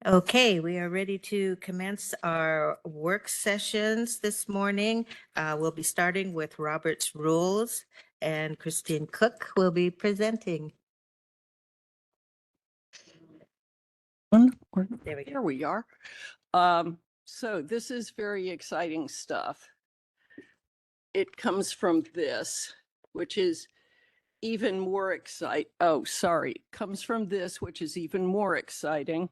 Okay, we are ready to commence our work sessions this morning. We'll be starting with Robert's Rules, and Christine Cook will be presenting. There we go. Here we are. So this is very exciting stuff. It comes from this, which is even more exciting. Comes from this, which is even more exciting.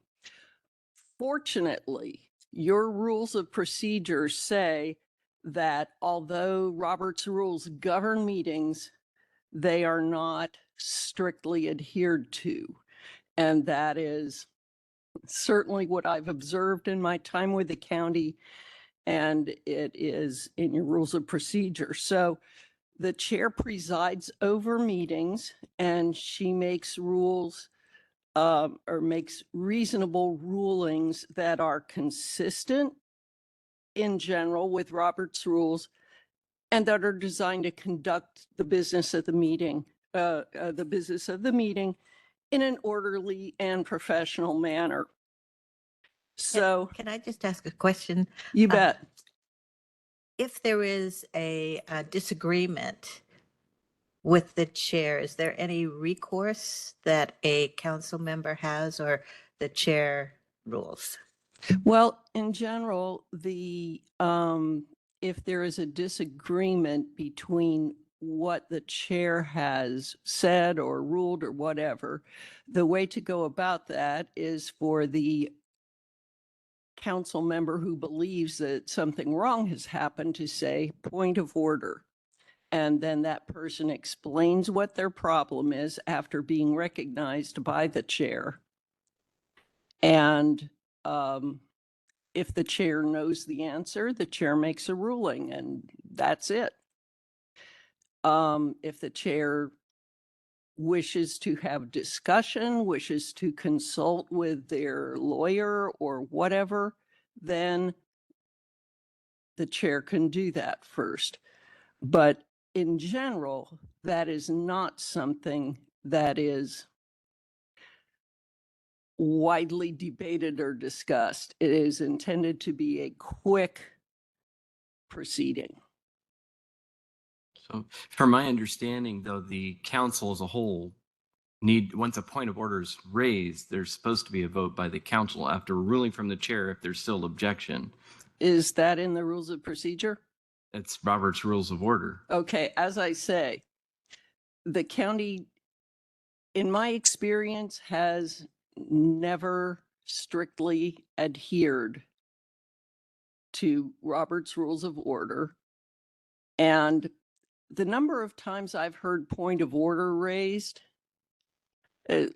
Fortunately, your rules of procedure say that although Robert's rules govern meetings, they are not strictly adhered to. And that is certainly what I've observed in my time with the county, and it is in your rules of procedure. So the chair presides over meetings, and she makes rules or makes reasonable rulings that are consistent in general with Robert's rules and that are designed to conduct the business of the meeting, in an orderly and professional manner. So Can I just ask a question? you bet. If there is a disagreement with the chair, is there any recourse that a council member has, or the chair rules? Well, in general, if there is a disagreement between what the chair has said or ruled or whatever, the way to go about that is for the council member who believes that something wrong has happened to say, point of order. And then that person explains what their problem is after being recognized by the chair. And if the chair knows the answer, the chair makes a ruling, and that's it. If the chair wishes to have discussion, wishes to consult with their lawyer or whatever, then the chair can do that first. But in general, that is not something that is widely debated or discussed. It is intended to be a quick proceeding. So from my understanding, though, the council as a whole once a point of order is raised, there's supposed to be a vote by the council after a ruling from the chair if there's still objection. Is that in the rules of procedure? It's Robert's Rules of Order. Okay, as I say, the county, in my experience, has never strictly adhered to Robert's Rules of Order. And the number of times I've heard point of order raised,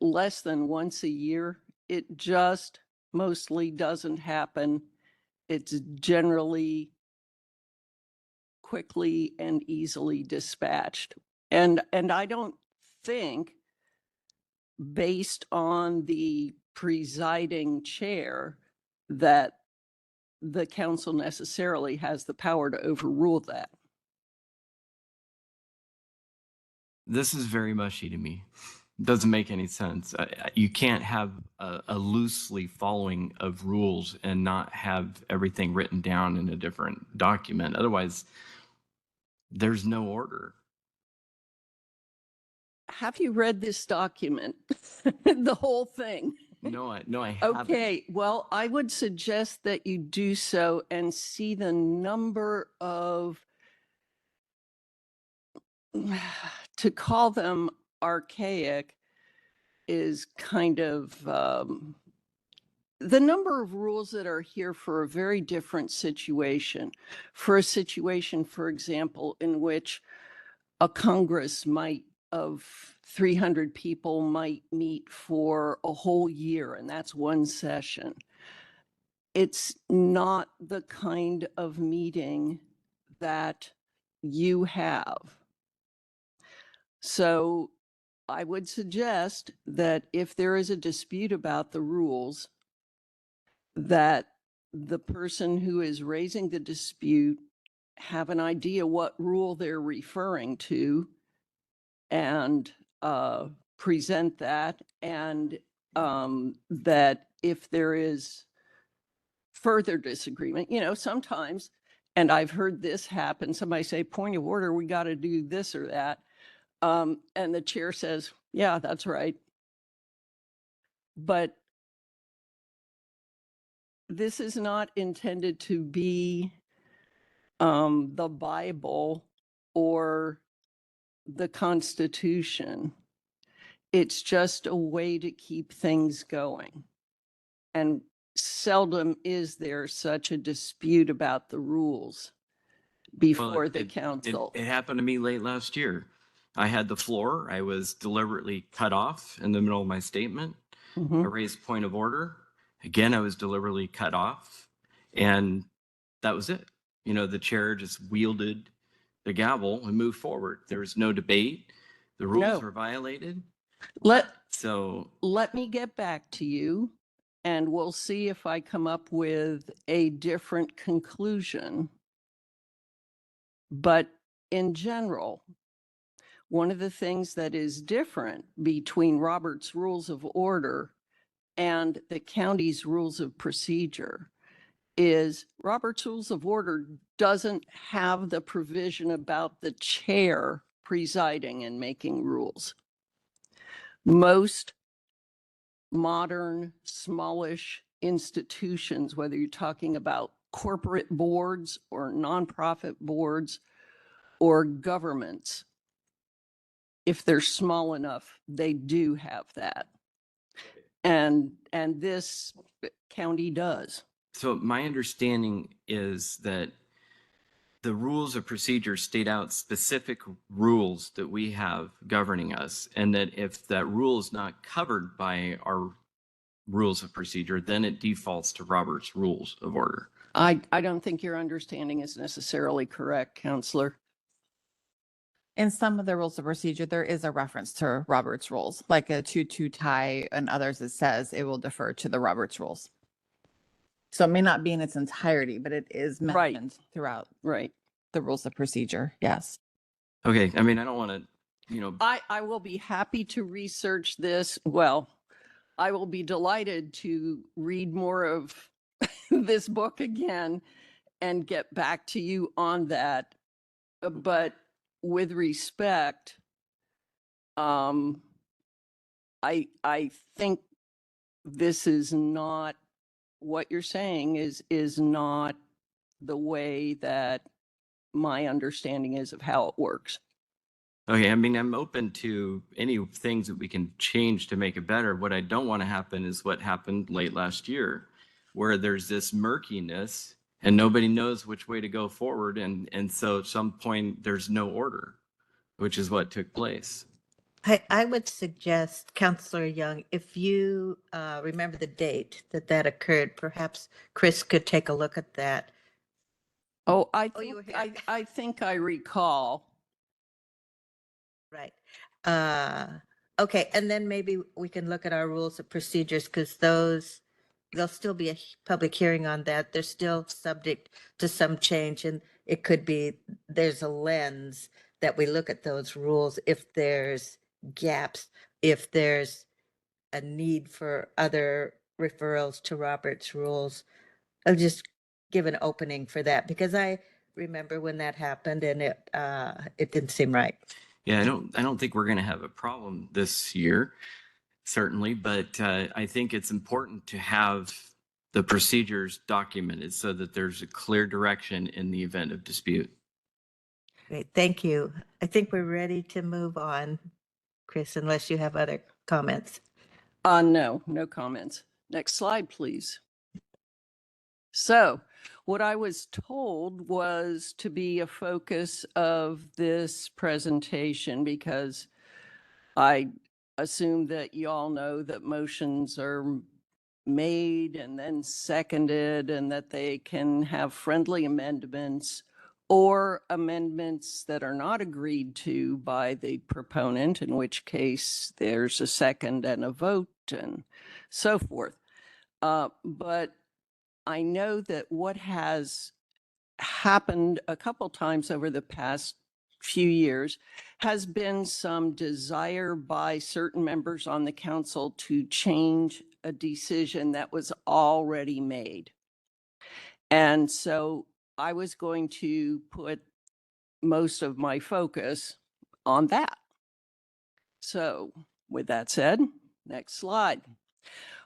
less than once a year, it just mostly doesn't happen. It's generally quickly and easily dispatched. And I don't think, based on the presiding chair, that the council necessarily has the power to overrule that. This is very mushy to me. It doesn't make any sense. You can't have a loosely following of rules and not have everything written down in a different document. Otherwise, there's no order. Have you read this document? The whole thing? No, I haven't. Okay, well, I would suggest that you do so and see the number of, to call them archaic is kind of, the number of rules that are here for a very different situation. For a situation, for example, in which a Congress of 300 people might meet for a whole year, and that's one session. It's not the kind of meeting that you have. So I would suggest that if there is a dispute about the rules, that the person who is raising the dispute have an idea what rule they're referring to and present that, and that if there is further disagreement, sometimes, and I've heard this happen, somebody say, point of order, we got to do this or that. And the chair says, yeah, that's right. But this is not intended to be the Bible or the Constitution. It's just a way to keep things going. And seldom is there such a dispute about the rules before the council. It happened to me late last year. I had the floor. I was deliberately cut off in the middle of my statement. I Mhm. raised point of order. Again, I was deliberately cut off. And that was it. The chair just wielded the gavel and moved forward. There was no debate. The rules No. were violated. Let So me get back to you and we'll see if I come up with a different conclusion. But in general, one of the things that is different between Robert's Rules of Order and the county's rules of procedure is Robert's Rules of Order doesn't have the provision about the chair presiding and making rules. Most modern, smallish institutions, whether you're talking about corporate boards or nonprofit boards or governments, if they're small enough, they do have that. And this county does. So my understanding is that the rules of procedure state out specific rules that we have governing us, and that if that rule is not covered by our rules of procedure, then it defaults to Robert's Rules of Order. I don't think your understanding is necessarily correct, Counselor. In some of the rules of procedure, there is a reference to Robert's rules, like a 2-2 tie and others, it says it will defer to the Robert's rules. So it may not be in its entirety, but it is Right. mentioned throughout Right. the rules of procedure. Yes. Okay, I mean, I don't want to, I will be happy to research this. Well, I will be delighted to read more of this book again and get back to you on that. But with respect, I think this is not what you're saying is not the way that my understanding is of how it works. Okay, I mean, I'm open to any things that we can change to make it better. What I don't want to happen is what happened late last year, where there's this murkiness and nobody knows which way to go forward. And so at some point, there's no order, which is what took place. I would suggest, Counselor Young, if you remember the date that occurred, perhaps Chris could take a look at that. Oh, you were here. I think I recall. Right. Okay, and then maybe we can look at our rules of procedures because there'll still be a public hearing on that. They're still subject to some change, and it could be there's a lens that we look at those rules if there's gaps, if there's a need for other referrals to Robert's rules. I'll just give an opening for that because I remember when that happened and it didn't seem right. Yeah, I don't think we're going to have a problem this year, certainly, but I think it's important to have the procedures documented so that there's a clear direction in the event of dispute. Great, thank you. I think we're ready to move on, Chris, unless you have other comments. No comments. Next slide, please. So what I was told was to be a focus of this presentation because I assume that you all know that motions are made and then seconded and that they can have friendly amendments or amendments that are not agreed to by the proponent, in which case there's a second and a vote and so forth. But I know that what has happened a couple times over the past few years has been some desire by certain members on the council to change a decision that was already made. And so I was going to put most of my focus on that. So with that said, next slide.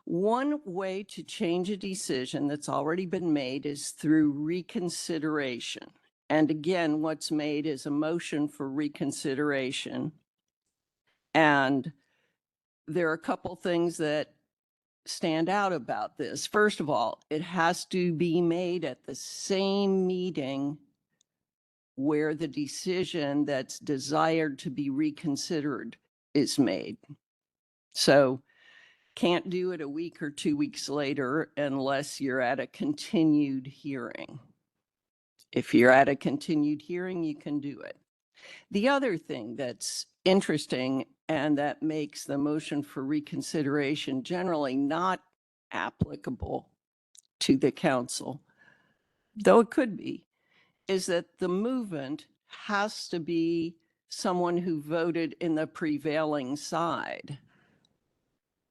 One way to change a decision that's already been made is through reconsideration. And again, what's made is a motion for reconsideration. And there are a couple things that stand out about this. First of all, it has to be made at the same meeting where the decision that's desired to be reconsidered is made. So can't do it a week or 2 weeks later unless you're at a continued hearing. If you're at a continued hearing, you can do it. The other thing that's interesting and that makes the motion for reconsideration generally not applicable to the council, though it could be, is that the movement has to be someone who voted in the prevailing side.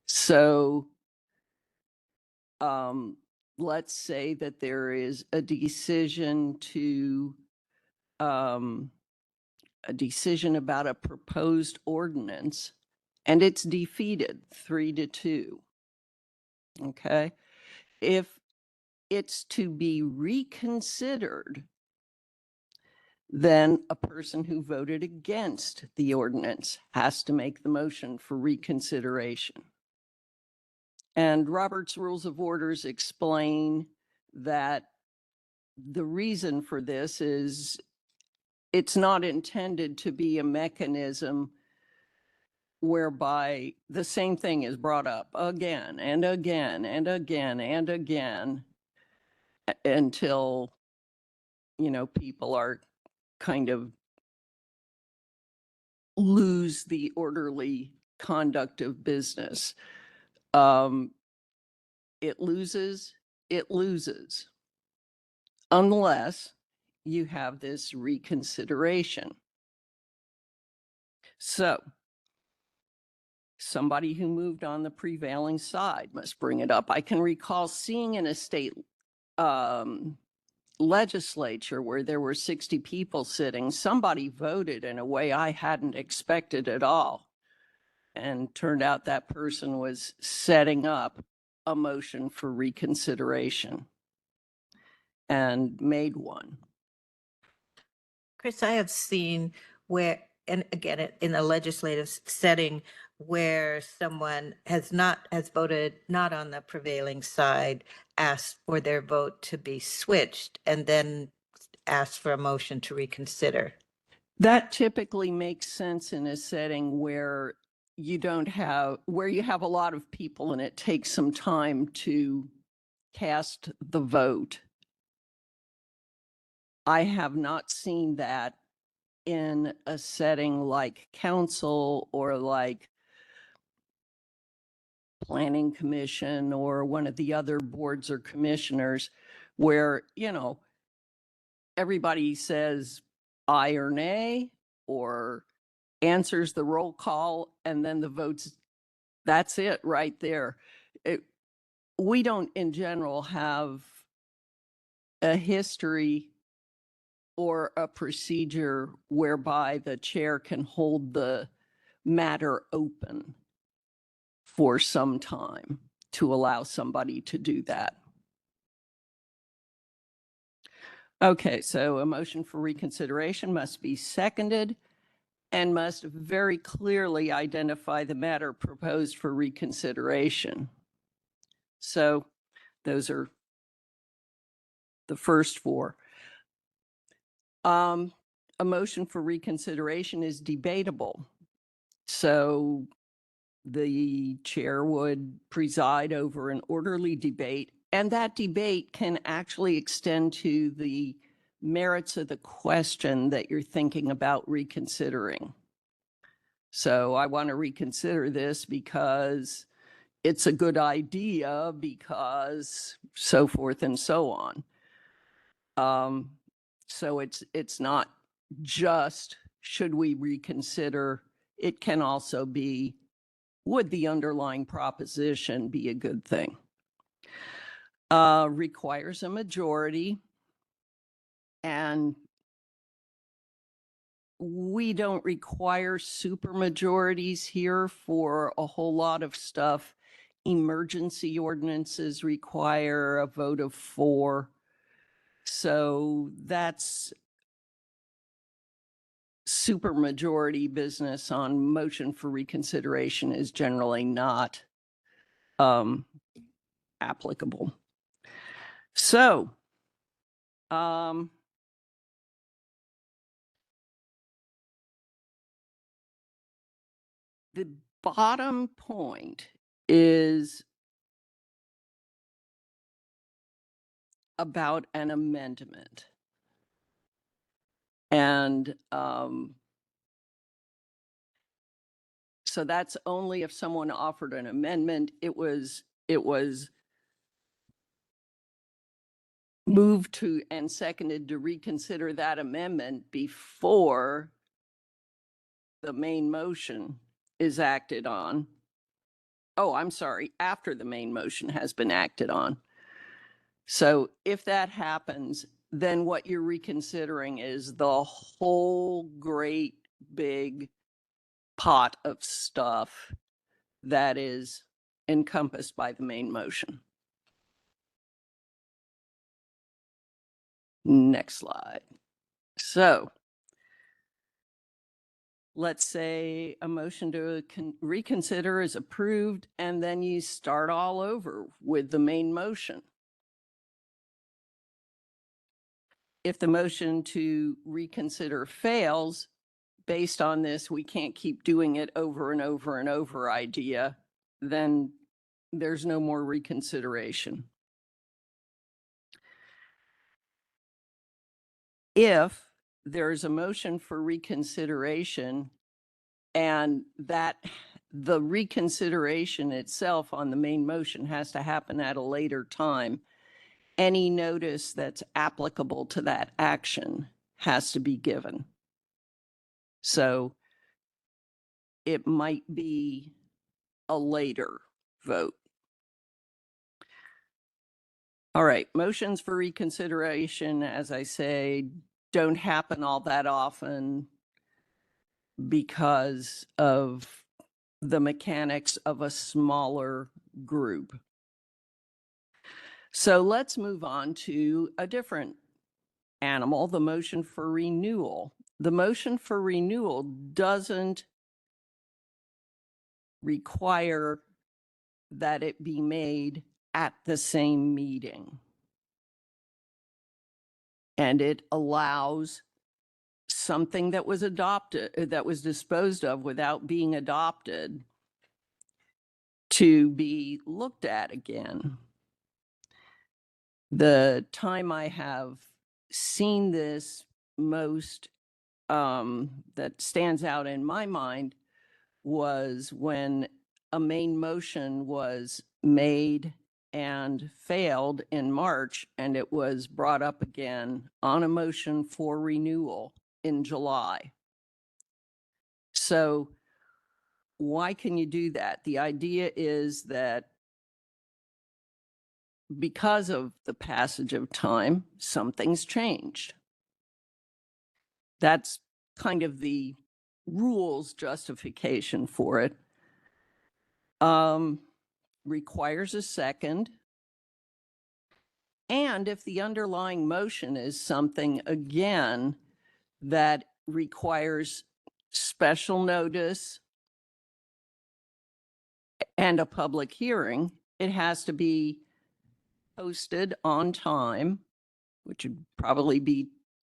So let's say that there is a decision about a proposed ordinance and it's defeated 3-2. Okay. If it's to be reconsidered, then a person who voted against the ordinance has to make the motion for reconsideration. And Robert's Rules of Orders explain that the reason for this is it's not intended to be a mechanism whereby the same thing is brought up again and again and again and again until, people are kind of lose the orderly conduct of business. It loses unless you have this reconsideration. So somebody who moved on the prevailing side must bring it up. I can recall seeing in a state legislature where there were 60 people sitting, somebody voted in a way I hadn't expected at all. And turned out that person was setting up a motion for reconsideration and made one. Chris, I have seen where, and again, in a legislative setting where someone has voted not on the prevailing side, asked for their vote to be switched, and then asked for a motion to reconsider. That typically makes sense in a setting where you have a lot of people and it takes some time to cast the vote. I have not seen that in a setting like council or like planning commission or one of the other boards or commissioners where, everybody says aye or nay or answers the roll call and then the votes, that's it right there. We don't in general have a history or a procedure whereby the chair can hold the matter open for some time to allow somebody to do that. Okay, so a motion for reconsideration must be seconded and must very clearly identify the matter proposed for reconsideration. So those are the first four. A motion for reconsideration is debatable. So the chair would preside over an orderly debate, and that debate can actually extend to the merits of the question that you're thinking about reconsidering. So I want to reconsider this because it's a good idea, because so forth and so on. So it's not just should we reconsider? It can also be, would the underlying proposition be a good thing? Requires a majority. And we don't require supermajorities here for a whole lot of stuff. Emergency ordinances require a vote of 4. So that's supermajority business on motion for reconsideration is generally not applicable. So, the bottom point is about an amendment. And so that's only if someone offered an amendment. It was moved to and seconded to reconsider that amendment before the main motion is acted on. Oh, I'm sorry, after the main motion has been acted on. So if that happens, then what you're reconsidering is the whole great big pot of stuff that is encompassed by the main motion. Next slide. So let's say a motion to reconsider is approved, and then you start all over with the main motion. If the motion to reconsider fails, based on this, we can't keep doing it over and over and over idea, then there's no more reconsideration. If there's a motion for reconsideration and that the reconsideration itself on the main motion has to happen at a later time, any notice that's applicable to that action has to be given. So it might be a later vote. All right, motions for reconsideration, as I say, don't happen all that often because of the mechanics of a smaller group. So let's move on to a different animal, the motion for renewal. The motion for renewal doesn't require that it be made at the same meeting. And it allows something that was adopted, that was disposed of without being adopted, to be looked at again. The time I have seen this most that stands out in my mind was when a main motion was made and failed in March, and it was brought up again on a motion for renewal in July. So why can you do that? The idea is that because of the passage of time, something's changed. That's kind of the rules justification for it. Requires a second. And if the underlying motion is something, again, that requires special notice and a public hearing, it has to be posted on time, which would probably be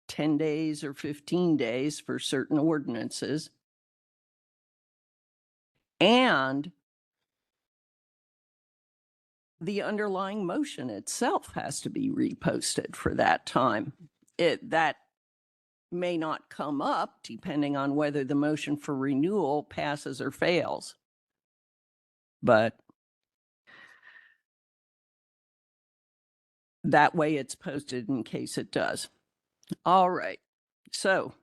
10 days or 15 days for certain ordinances. And the underlying motion itself has to be reposted for that time. That may not come up depending on whether the motion for renewal passes or fails. But that way it's posted in case it does. All right. So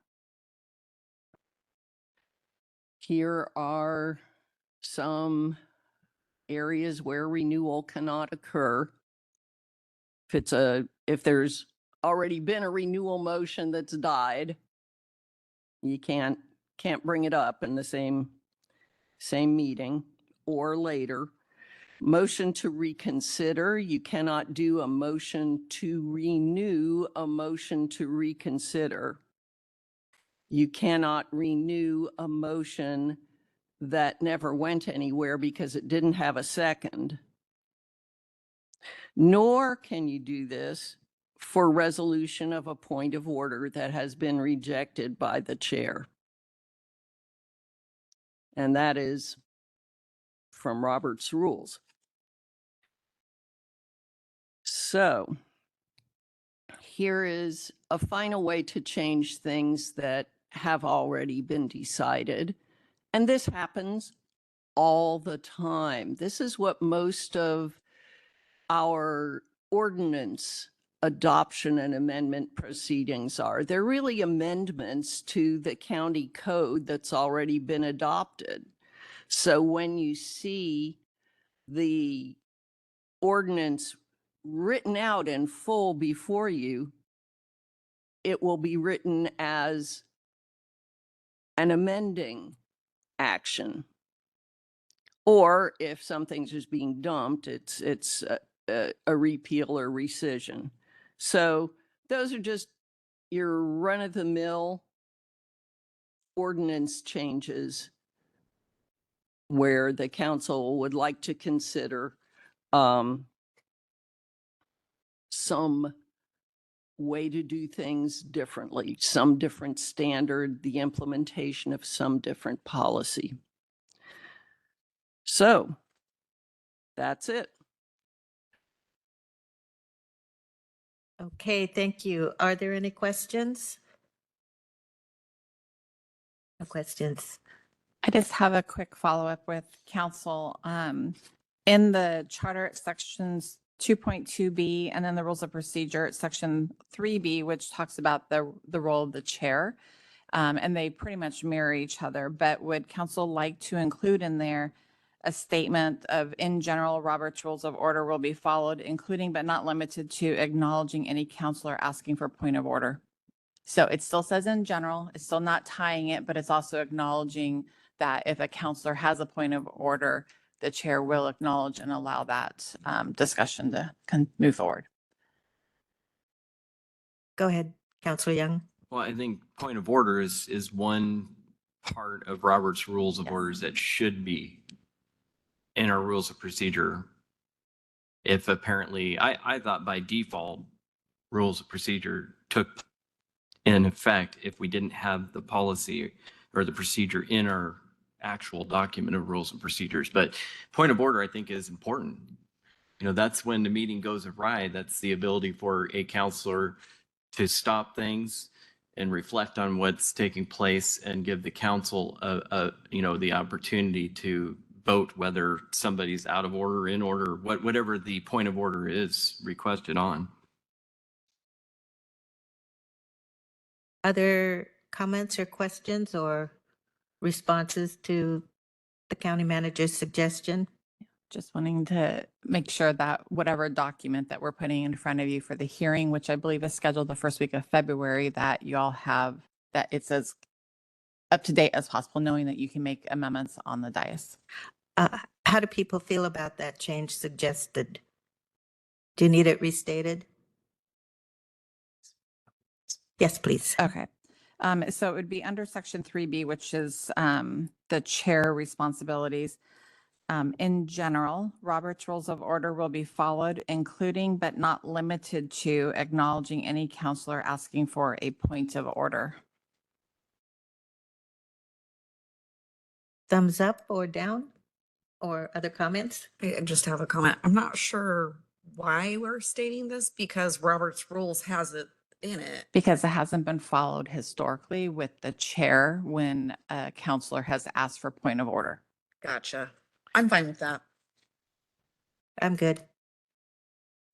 here are some areas where renewal cannot occur. If there's already been a renewal motion that's died, you can't bring it up in the same meeting or later. Motion to reconsider, you cannot do a motion to renew a motion to reconsider. You cannot renew a motion that never went anywhere because it didn't have a second. Nor can you do this for resolution of a point of order that has been rejected by the chair. And that is from Robert's rules. So here is a final way to change things that have already been decided. And this happens all the time. This is what most of our ordinance adoption and amendment proceedings are. They're really amendments to the county code that's already been adopted. So when you see the ordinance written out in full before you, it will be written as an amending action. Or if something's just being dumped, it's a repeal or rescission. So those are just your run-of-the-mill ordinance changes where the council would like to consider some way to do things differently, some different standard, the implementation of some different policy. So that's it. Okay, thank you. Are there any questions? No questions. I just have a quick follow-up with council. In the charter, it's sections 2.2B, and then the rules of procedure, it's section 3B, which talks about the role of the chair. And they pretty much mirror each other, but would council like to include in there a statement of, in general, Robert's Rules of Order will be followed, including but not limited to acknowledging any counselor asking for point of order? So it still says in general, it's still not tying it, but it's also acknowledging that if a counselor has a point of order, the chair will acknowledge and allow that discussion to move forward. Go ahead, Counselor Young. Well, I think point of order is one part of Robert's Rules of Yes. Orders that should be in our rules of procedure. If apparently, I thought by default, rules of procedure took in effect if we didn't have the policy or the procedure in our actual document of rules and procedures. But point of order, I think, is important. You know, that's when the meeting goes awry. That's the ability for a counselor to stop things and reflect on what's taking place and give the council the opportunity to vote whether somebody's out of order, in order, whatever the point of order is requested on. Other comments or questions or responses to the county manager's suggestion? Just wanting to make sure that whatever document that we're putting in front of you for the hearing, which I believe is scheduled the first week of February, that you all have, that it's as up to date as possible, knowing that you can make amendments on the dais. How do people feel about that change suggested? Do you need it restated? Yes, please. Okay. So it would be under section 3B, which is the chair responsibilities. In general, Robert's Rules of Order will be followed, including but not limited to acknowledging any counselor asking for a point of order. Thumbs up or down? Or other comments? I just have a comment. I'm not sure why we're stating this because Robert's Rules has it in it. Because it hasn't been followed historically with the chair when a counselor has asked for point of order. Gotcha. I'm fine with that. I'm good.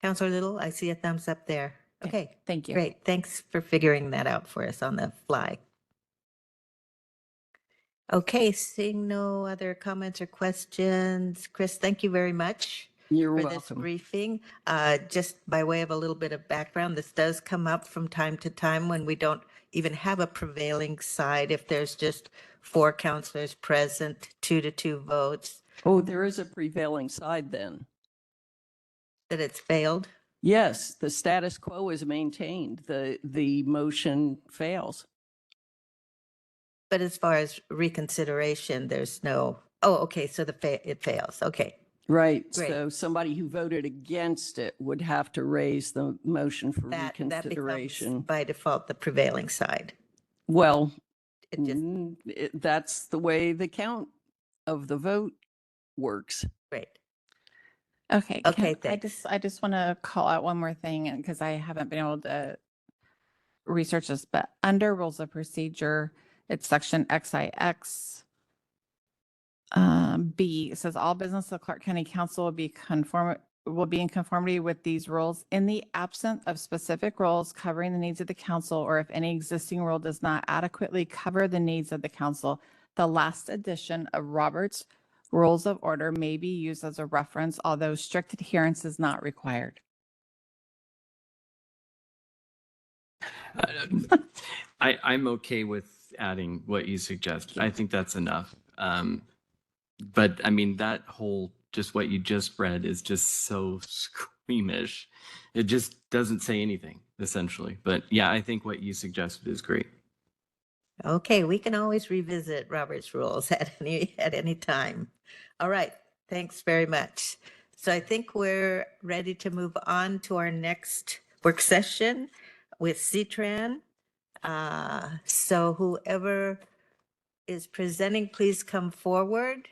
Counselor Little, I see a thumbs up there. Okay, Thank you. great. Thanks for figuring that out for us on the fly. Okay, seeing no other comments or questions, Chris, thank you very much You're for this welcome. briefing. Just by way of a little bit of background, this does come up from time to time when we don't even have a prevailing side. If there's just 4 counselors present, 2-2 votes, Oh, there is a prevailing side then. that it's failed. Yes, the status quo is maintained. The motion fails. But as far as reconsideration, there's no, oh, okay, so it fails. Okay, Right. Great. So somebody who voted against it would have to raise the motion for that becomes reconsideration. by default the prevailing side. Well, It just, that's the way the count of the vote works. great. Okay. Okay, I thanks. just want to call out one more thing because I haven't been able to research this, but under rules of procedure, it's section XIX. B, it says all business of Clark County Council will be in conformity with these rules in the absence of specific rules covering the needs of the council, or if any existing rule does not adequately cover the needs of the council. The last edition of Robert's Rules of Order may be used as a reference, although strict adherence is not required. I'm okay with adding what you suggest. I think that's enough. But I mean, that whole, just what you just read is just so squeamish. It just doesn't say anything, essentially. But yeah, I think what you suggested is great. Okay, we can always revisit Robert's rules at any time. All right, thanks very much. So I think we're ready to move on to our next work session with CTRAN. So whoever is presenting, please come forward